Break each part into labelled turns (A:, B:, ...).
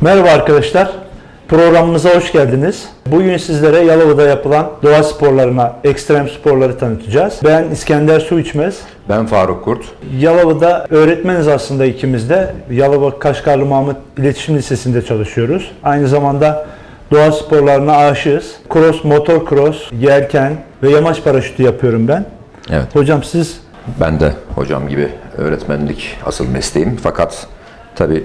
A: Merhaba arkadaşlar, programımıza hoş geldiniz. Bugün sizlere Yalova'da yapılan doğa sporlarına, ekstrem sporları tanıtacağız. Ben İskender Suiçmez.
B: Ben Faruk Kurt.
A: Yalova'da öğretmeniz aslında ikimiz de. Yalova Kaşgarlı Mahmut İletişim Lisesi'nde çalışıyoruz. Aynı zamanda doğa sporlarına aşığız. Cross, motocross, yelken ve yamaç paraşütü yapıyorum ben.
B: Evet.
A: Hocam siz?
B: Ben de hocam gibi öğretmenlik asıl mesleğim. Fakat tabii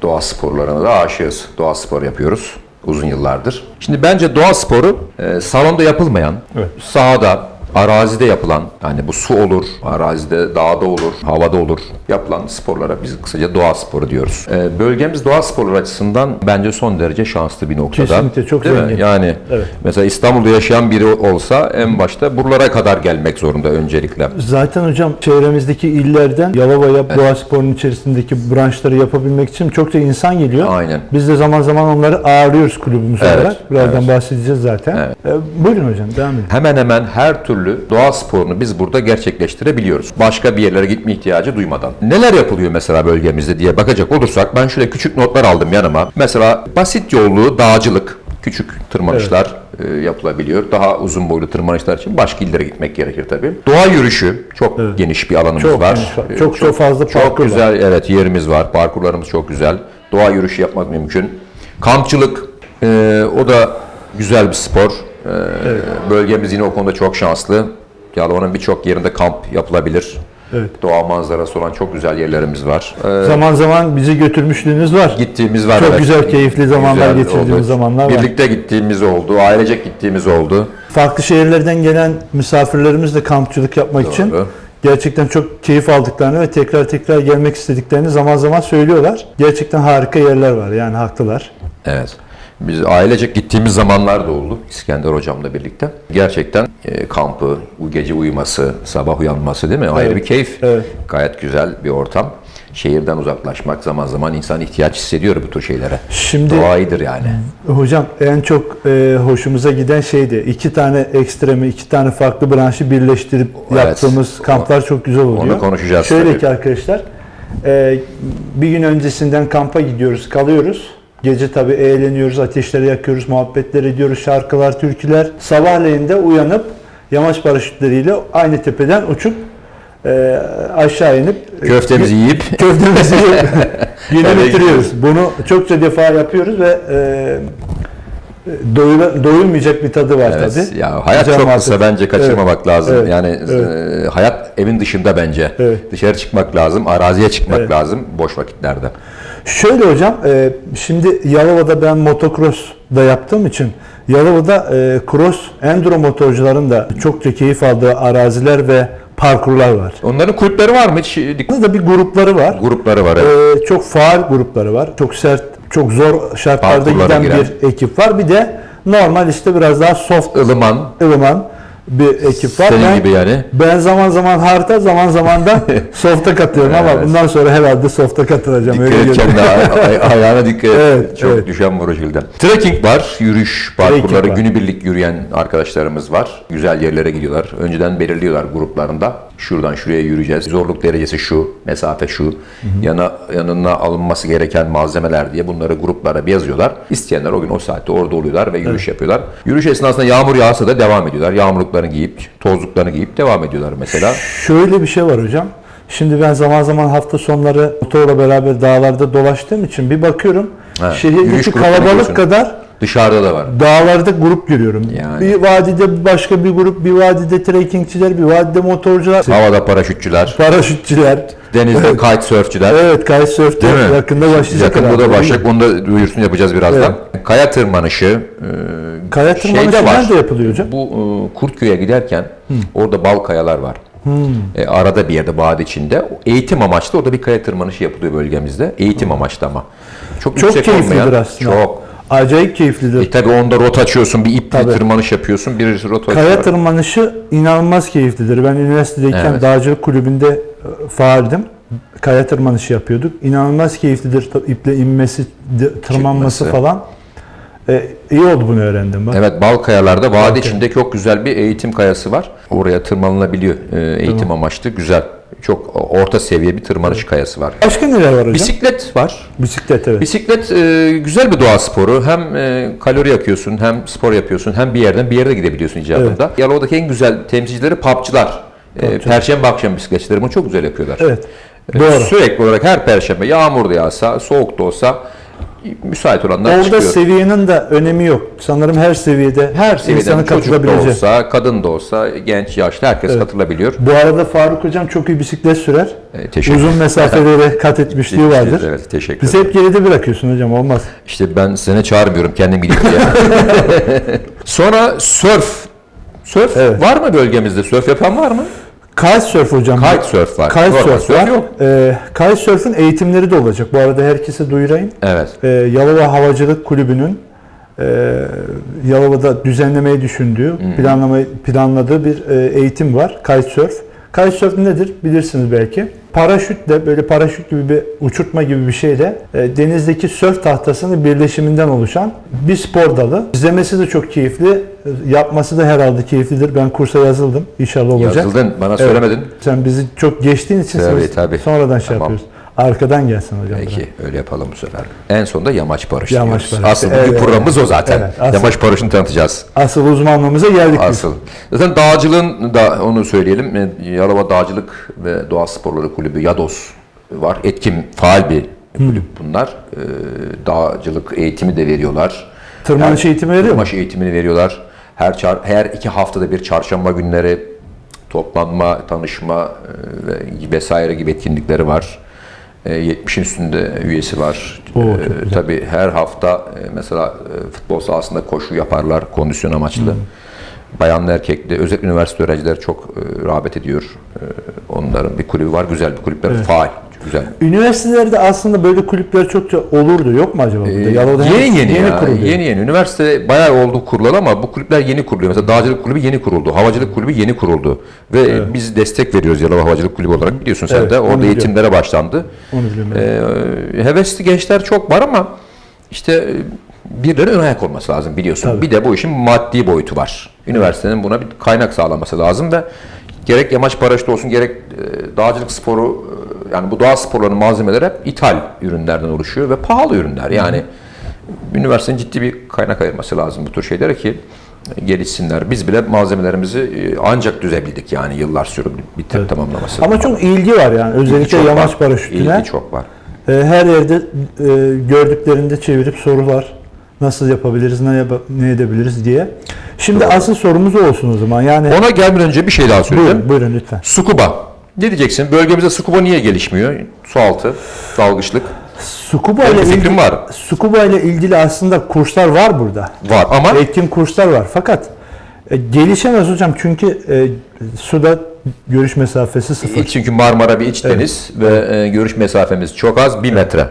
B: doğa sporlarına da aşığız. Doğa spor yapıyoruz uzun yıllardır. Şimdi bence doğa sporu salonda yapılmayan,
A: Evet.
B: sahada, arazide yapılan, yani bu su olur, arazide, dağda olur, havada olur yapılan sporlara biz kısaca doğa sporu diyoruz. Bölgemiz doğa sporları açısından bence son derece şanslı bir noktada.
A: Kesinlikle çok
B: Değil mi?
A: zengin.
B: Yani
A: Evet.
B: mesela İstanbul'da yaşayan biri olsa en başta buralara kadar gelmek zorunda öncelikle.
A: Zaten hocam çevremizdeki illerden Yalova'ya doğa sporunun içerisindeki branşları yapabilmek için çokça insan geliyor.
B: Aynen.
A: Biz de zaman zaman onları ağırlıyoruz kulübümüz
B: Evet,
A: olarak. Birazdan bahsedeceğiz zaten.
B: Evet.
A: Buyurun hocam, devam edin.
B: Hemen hemen her türlü doğa sporunu biz burada gerçekleştirebiliyoruz. Başka bir yerlere gitme ihtiyacı duymadan. Neler yapılıyor mesela bölgemizde diye bakacak olursak ben şöyle küçük notlar aldım yanıma. Mesela basit yollu dağcılık, küçük tırmanışlar yapılabiliyor. Daha uzun boylu tırmanışlar için başka illere gitmek gerekir tabii. Doğa yürüyüşü çok geniş bir alanımız
A: Çok
B: var.
A: geniş var. Çok fazla
B: çok
A: parkur
B: güzel,
A: var.
B: evet, yerimiz var. Parkurlarımız çok güzel. Doğa yürüyüşü yapmak mümkün. Kampçılık, o da güzel bir spor. Bölgemiz yine o konuda çok şanslı. Yalova'nın birçok yerinde kamp yapılabilir.
A: Evet.
B: Doğa manzarası olan çok güzel yerlerimiz var.
A: Zaman zaman bizi götürmüşlüğünüz var.
B: Gittiğimiz var.
A: Çok
B: evet.
A: güzel, keyifli zamanlar
B: Güzel
A: geçirdiğimiz
B: oldu.
A: zamanlar var.
B: Birlikte gittiğimiz oldu, ailecek gittiğimiz oldu.
A: Farklı şehirlerden gelen misafirlerimiz de kampçılık yapmak için gerçekten çok keyif aldıklarını ve tekrar gelmek istediklerini zaman zaman söylüyorlar. Gerçekten harika yerler var, yani haklılar.
B: Evet. Biz ailecek gittiğimiz zamanlar da oldu İskender hocamla birlikte. Gerçekten kampı, gece uyuması, sabah uyanması değil mi? Ayrı bir keyif.
A: Evet.
B: Gayet güzel bir ortam. Şehirden uzaklaşmak zaman zaman insan ihtiyaç hissediyor bu tür şeylere.
A: Şimdi
B: Doğa iyidir yani.
A: hocam en çok hoşumuza giden şeydi. İki tane ekstremi, iki tane farklı branşı birleştirip
B: Evet.
A: yaptığımız kamplar çok güzel oluyor.
B: Onu konuşacağız
A: Şöyle
B: tabii.
A: ki arkadaşlar, bir gün öncesinden kampa gidiyoruz, kalıyoruz. Gece tabii eğleniyoruz, ateşleri yakıyoruz, muhabbetler ediyoruz, şarkılar, türküler. Sabahleyin de uyanıp yamaç paraşütleriyle aynı tepeden uçup aşağı inip
B: Köftemizi yiyip
A: köftemizi yine bitiriyoruz. Bunu çokça defa yapıyoruz ve doyulmayacak bir tadı var
B: evet,
A: tabii.
B: ya hayat
A: Güzel
B: çok
A: muhabbet.
B: kısa, bence kaçırmamak lazım.
A: Evet,
B: Yani hayat evin dışında bence.
A: Evet.
B: Dışarı çıkmak lazım, araziye çıkmak
A: Evet.
B: lazım boş vakitlerde.
A: Şöyle hocam, şimdi Yalova'da ben motocross da yaptığım için Yalova'da cross enduro motorcuların da çokça keyif aldığı araziler ve parkurlar var.
B: Onların kulüpleri var mı? Hiç
A: Burada da bir grupları var.
B: grupları var. Evet.
A: Çok faal grupları var. Çok sert, çok zor şartlarda
B: Parkurlara
A: giden
B: giren.
A: bir ekip var. Bir de normal işte biraz daha soft,
B: Ilıman,
A: ılıman bir ekip var.
B: senin gibi yani.
A: Ben zaman zaman hard'a, zaman da soft'a katıyorum ama
B: Evet.
A: bundan sonra herhalde soft'a katılacağım.
B: Dikkat
A: Öyle
B: et
A: geliyor.
B: kendine, ayağına dikkat et.
A: Evet,
B: Çok
A: evet.
B: düşen var o şekilde. Trekking var, yürüyüş parkurları,
A: var.
B: günübirlik yürüyen arkadaşlarımız var. Güzel yerlere gidiyorlar. Önceden belirliyorlar gruplarında. Şuradan şuraya yürüyeceğiz. Zorluk derecesi şu, mesafe şu. Yanına alınması gereken malzemeler diye bunları gruplara bir yazıyorlar. İsteyenler o gün o saatte orada oluyorlar ve yürüyüş yapıyorlar. Yürüyüş esnasında yağmur yağsa da devam ediyorlar. Yağmurluklarını giyip, tozluklarını giyip devam ediyorlar mesela.
A: Şöyle bir şey var hocam. Şimdi ben zaman zaman hafta sonları motorla beraber dağlarda dolaştığım için bir bakıyorum.
B: Yürüyüş
A: Şehirdeki
B: grupları
A: kalabalık
B: diyorsun.
A: kadar
B: Dışarıda da var.
A: dağlarda grup görüyorum.
B: Yani.
A: Bir vadide başka bir grup, bir vadide trekkingçiler, bir vadide motorcular,
B: Havada paraşütçüler,
A: paraşütçüler.
B: denizde
A: Evet.
B: kitesurfçüler.
A: Evet, kitesurf
B: Değil mi?
A: yakında başlayacak.
B: Yakında
A: herhalde,
B: da
A: değil
B: başlayacak.
A: mi?
B: Onu da duyurusunu yapacağız birazdan. Kaya tırmanışı.
A: Kaya tırmanışı
B: şeyde var.
A: nerede yapılıyor hocam?
B: Bu Kurtköy'e giderken orada bal kayalar var. Arada bir yerde vadi içinde. Eğitim amaçlı orada bir kaya tırmanışı yapılıyor bölgemizde. Eğitim amaçlı ama. Çok yüksek
A: keyiflidir
B: olmayan.
A: aslında.
B: Çok.
A: Acayip keyiflidir.
B: Tabii onda rota açıyorsun, bir iple
A: Tabii.
B: tırmanış yapıyorsun, bir rota
A: Kaya
B: var.
A: tırmanışı inanılmaz keyiflidir. Ben üniversitedeyken
B: Evet.
A: dağcılık kulübünde faaldim. Kaya tırmanışı yapıyorduk. İnanılmaz keyiflidir. İple inmesi, tırmanması
B: Çıkması.
A: falan. İyi oldu bunu öğrendim bak.
B: Evet, bal kayalarda vadi içinde çok güzel bir eğitim kayası var. Oraya tırmanılabiliyor eğitim amaçlı. Güzel. çok orta seviye bir tırmanış kayası var.
A: Başka neler var hocam?
B: Bisiklet var.
A: Bisiklet, evet.
B: Bisiklet güzel bir doğa sporu. Hem kalori yakıyorsun, hem spor yapıyorsun, hem bir yerden bir yere gidebiliyorsun icabında. Yalova'daki en güzel temsilcileri PUBG'lar. Perşembe akşam bisikletçileri bunu çok güzel yapıyorlar.
A: Evet. Doğru.
B: Sürekli olarak her perşembe, yağmur da yağsa, soğuk da olsa müsait olanlar
A: Orada
B: çıkıyor.
A: seviyenin de önemi yok. Sanırım her seviyeden
B: Seviyeden
A: insanın
B: çocuk da
A: katılabileceği.
B: olsa, kadın da olsa, genç, yaşlı herkes katılabiliyor.
A: Bu arada Faruk hocam çok iyi bisiklet sürer.
B: Teşekkür
A: Uzun mesafelere kat etmişliği vardır.
B: Evet, teşekkür
A: Bizi
B: ederim.
A: hep geride bırakıyorsun hocam, olmaz.
B: İşte ben seni çağırmıyorum, kendim gideyim diye. Sonra sörf. Sörf
A: Evet.
B: var mı bölgemizde? Sörf yapan var mı?
A: Kitesurf hocam.
B: Kitesurf var.
A: Kitesurf
B: Normal surf
A: var.
B: yok.
A: Kitesurf'un eğitimleri de olacak. Bu arada herkese duyurayım.
B: Evet.
A: Yalova Havacılık Kulübü'nün Yalova'da düzenlemeyi düşündüğü, planladığı bir eğitim var. Kitesurf. Kitesurf nedir? Bilirsiniz belki. Paraşütle, böyle paraşüt gibi bir uçurtma gibi bir şeyle denizdeki sörf tahtasının birleşiminden oluşan bir spor dalı. İzlemesi de çok keyifli. Yapması da herhalde keyiflidir. Ben kursa yazıldım. İnşallah olacak.
B: Yazıldın, bana
A: Evet.
B: söylemedin.
A: Sen bizi çok geçtiğin için
B: Tabii.
A: sonradan şey
B: Tamam.
A: yapıyoruz. Arkadan gelsin hocam.
B: Peki, öyle yapalım bu sefer. En sonunda yamaç paraşütü
A: Yamaç
B: diyoruz.
A: paraşütü.
B: Asıl bugün
A: Evet,
B: programımız o zaten.
A: evet. Asıl-
B: Yamaç paraşütünü tanıtacağız.
A: Asıl uzmanlığımıza geldik biz.
B: Asıl. Zaten dağcılığın da onu söyleyelim. Yalova Dağcılık ve Doğa Sporları Kulübü YADOS var. Etkin, faal bir kulüp bunlar. Dağcılık eğitimi de veriyorlar.
A: Tırmanış eğitimi veriyor mu?
B: Tırmanış eğitimini veriyorlar. Her 2 haftada bir çarşamba günleri toplanma, tanışma ve vesaire gibi etkinlikleri var. 70'in üstünde üyesi var.
A: Oo, çok güzel.
B: Tabii her hafta mesela futbol sahasında koşu yaparlar kondisyon amaçlı. Bayanlı erkekli, özellikle üniversite öğrencileri çok rağbet ediyor. Onların bir kulübü var, güzel bir kulüpler, faal, güzel.
A: Üniversitelerde aslında böyle kulüpler çokça olurdu. Yok mu acaba burada? Yalova'da
B: Yeni
A: kuruluyor.
B: yeni. Üniversite bayağı oldu kurulalı ama bu kulüpler yeni kuruluyor. Mesela Dağcılık Kulübü yeni kuruldu. Havacılık Kulübü yeni kuruldu. Ve biz destek veriyoruz Yalova Havacılık Kulübü olarak, biliyorsun sen
A: Evet,
B: de.
A: onu
B: Orada
A: biliyorum.
B: eğitimlere başlandı.
A: Onu biliyorum.
B: Hevesli gençler çok var ama işte birileri ön ayak olması lazım, biliyorsun.
A: Tabii.
B: Bir de bu işin maddi boyutu var. Üniversitenin buna bir kaynak sağlaması lazım ve gerek yamaç paraşütü olsun, gerek dağcılık sporu, yani bu doğa sporlarının malzemeleri hep ithal ürünlerden oluşuyor ve pahalı ürünler. Yani üniversitenin ciddi bir kaynak ayırması lazım bu tür şeylere ki gelişsinler. Biz bile malzemelerimizi ancak düzebildik, yani yıllar sürdü bitirip tamamlaması.
A: Ama çok ilgi var yani. Özellikle
B: çok
A: yamaç
B: var.
A: paraşütüne.
B: İlgi çok var.
A: Her yerde gördüklerinde çevirip sorular. Nasıl yapabiliriz, ne edebiliriz diye. Şimdi asıl sorumuz o olsun o zaman. Yani
B: Ona gelmeden önce bir şey daha söyleyeceğim.
A: buyurun lütfen.
B: Scuba. Ne diyeceksin? Bölgemizde scuba niye gelişmiyor? Sualtı, dalgıçlık.
A: Scuba
B: Benim
A: ile
B: fikrim
A: ilgili,
B: var.
A: Scuba ile ilgili aslında kurslar var burada.
B: Var ama
A: Etkin kurslar var. Fakat gelişemez hocam çünkü suda görüş mesafesi sıfır.
B: çünkü Marmara bir iç deniz ve görüş mesafemiz çok az. 1 metre.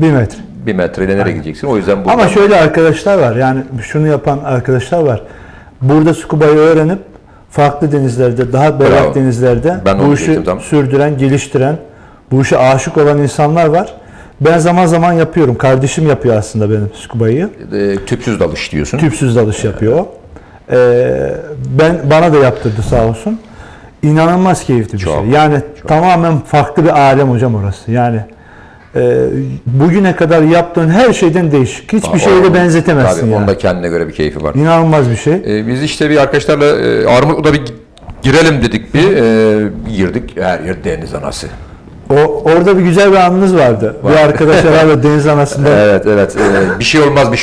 A: 1 metre.
B: 1 metreyle nereye gideceksin? O yüzden
A: Ama şöyle arkadaşlar var, yani şunu yapan arkadaşlar var. Burada scuba'yı öğrenip farklı denizlerde, daha berrak
B: Bravo.
A: denizlerde
B: Ben
A: bu
B: onu
A: işi
B: diyecektim, tamam.
A: sürdüren, geliştiren, bu işe aşık olan insanlar var. Ben zaman zaman yapıyorum. Kardeşim yapıyor aslında benim scuba'yı.
B: Tüpsüz dalış diyorsun.
A: Tüpsüz dalış yapıyor o. Bana da yaptırdı sağ olsun. İnanılmaz keyifli bir
B: Çok,
A: şey. Yani tamamen farklı bir alem hocam orası. Yani bugüne kadar yaptığın her şeyden değişik. Hiçbir şeyle benzetemezsin
B: Tabii,
A: yani.
B: onda kendine göre bir keyfi var.
A: İnanılmaz bir şey.
B: Biz işte bir arkadaşlarla Armutlu'da bir girelim dedik bir. Girdik. Her yer deniz anası.
A: Orada bir güzel bir anınız vardı. Bir arkadaş herhalde deniz anasında.
B: Evet. Bir şey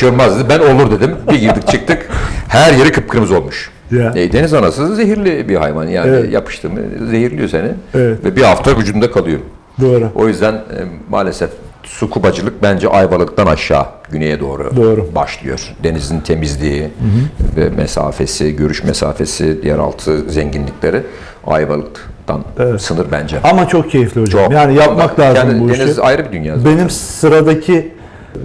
B: olmaz dedi. Ben olur dedim. Bir girdik çıktık. Her yeri kıpkırmızı olmuş.
A: Ya.
B: Deniz anası zehirli bir hayvan. Yani
A: Evet.
B: yapıştı mı zehirliyor seni.
A: Evet.
B: Ve bir hafta vücudunda kalıyor.
A: Doğru.
B: O yüzden maalesef sukubacılık bence Ayvalık'tan aşağı güneye doğru başlıyor. Denizin temizliği ve mesafesi, görüş mesafesi, yeraltı zenginlikleri Ayvalık'tan sınır bence.
A: Ama çok keyifli hocam.
B: Çok.
A: Yani yapmak lazım
B: Yani
A: bu işi.
B: deniz ayrı bir dünya.
A: Benim sıradaki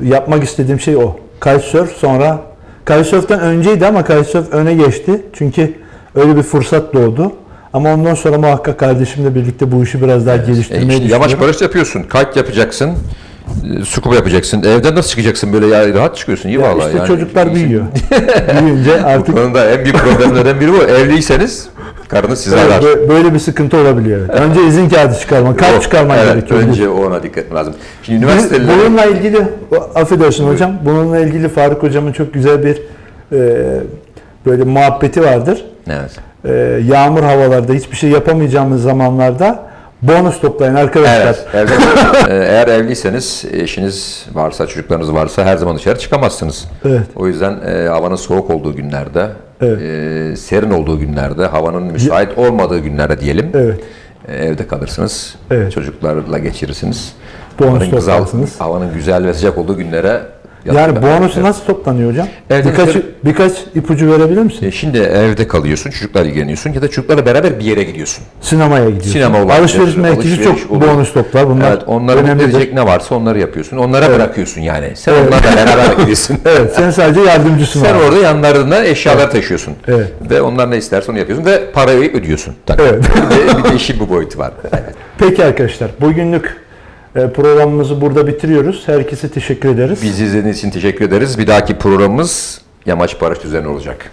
A: yapmak istediğim şey o. Kitesurf, sonra kitesurf'ten önceydi ama kitesurf öne geçti. Çünkü öyle bir fırsat doğdu. Ama ondan sonra muhakkak kardeşimle birlikte bu işi biraz daha geliştirmeyi düşünüyorum.
B: Yamaç paraşüt yapıyorsun, kite yapacaksın, scuba yapacaksın. Evden nasıl çıkacaksın böyle ya, rahat çıkıyorsun iyi
A: Ya
B: vallahi.
A: işte
B: yani.
A: çocuklar büyüyor. Büyüyünce
B: Bu
A: artık
B: konuda en büyük problemlerden biri bu. Evliyseniz Karınız sizi
A: Evet,
B: arar.
A: böyle bir sıkıntı olabiliyor. Evet. Önce izin kağıdı çıkarma, kart çıkarman
B: Evet,
A: gerekiyor.
B: önce ona dikkat etmek lazım. Şimdi üniversitelerin...
A: Bununla ilgili, affedersin hocam, bununla ilgili Faruk hocamın çok güzel bir böyle muhabbeti vardır.
B: Evet.
A: Yağmur havalarda hiçbir şey yapamayacağımız zamanlarda bonus toplayın arkadaşlar.
B: Evet. Eğer evliyseniz, eşiniz varsa, çocuklarınız varsa her zaman dışarı çıkamazsınız.
A: Evet.
B: O yüzden havanın soğuk olduğu günlerde,
A: Evet.
B: serin olduğu günlerde, havanın müsait olmadığı günlerde diyelim,
A: Evet.
B: evde kalırsınız.
A: Evet.
B: Çocuklarla geçirirsiniz.
A: Bonus toplarsınız.
B: Havanın güzel ve sıcak olduğu günlere
A: Yani bonusu nasıl toplanıyor hocam?
B: Evde
A: Birkaç ipucu verebilir misin?
B: Şimdi evde kalıyorsun, çocuklarla ilgileniyorsun ya da çocuklarla beraber bir yere gidiyorsun.
A: Sinemaya gidiyorsun.
B: Sinema olabilir,
A: Alışveriş merkezi çok
B: olur.
A: bonus toplar. Bunlar
B: Evet, onları mutlu
A: önemlidir.
B: edecek ne varsa onları yapıyorsun. Onlara bırakıyorsun yani. Sen
A: Evet.
B: onlarla beraber gidiyorsun.
A: Evet, sen sadece yardımcısın.
B: Sen
A: abi.
B: orada yanlarında eşyalar taşıyorsun.
A: Evet.
B: Ve onlar ne isterse onu yapıyorsun ve parayı ödüyorsun. Tabii.
A: Evet.
B: Bir de işin bu boyutu var. Evet.
A: Peki arkadaşlar, bugünlük programımızı burada bitiriyoruz. Herkese teşekkür ederiz.
B: Bizi izlediğiniz için teşekkür ederiz. Bir dahaki programımız Yamaç Paraşüt üzerine olacak.